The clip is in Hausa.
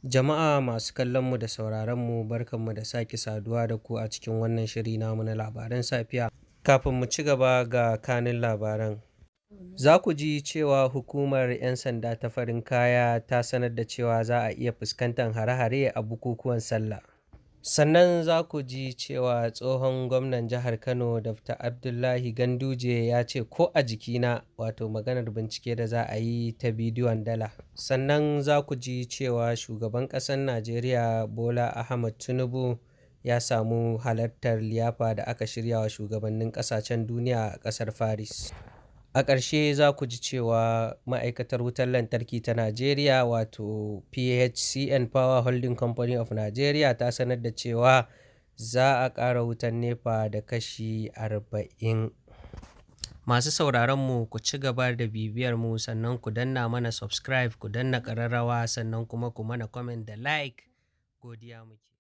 Jama'a masu kallonmu da sauraronmu barkanmu da sake saduwa da ku a cikin wannan shiri namu na labaran safiya. Kafin mu ci gaba ga kanin labaran. Za ku ji cewa hukumar 'yan sanda ta farin kaya ta sanar da cewa za a iya fuskantar hare-hare a bukukuwan sallah. Sannan za ku ji cewa tsohon gwamnan jihar Kano Dr. Abdullahi Ganduje ya ce ko a jikina, wato maganar bincike da za a yi ta bidiyon dala. Sannan za ku ji cewa shugaban ƙasar Najeriya Bola Ahmed Tinubu ya samu halartar liyafa da aka shirya wa shugabannin ƙasashen duniya a ƙasar Paris. A ƙarshe za ku ji cewa ma'aikatar wutar lantarki ta Najeriya wato PHCN Power Holding Company of Nigeria ta sanar da cewa za a ƙara wutar NEPA da kashi 40. Masu sauraronmu ku ci gaba da bibiyar mu, sannan ku danna mana subscribe, ku danna ƙararrawa, sannan kuma ku mana comment da like. Godiya muke.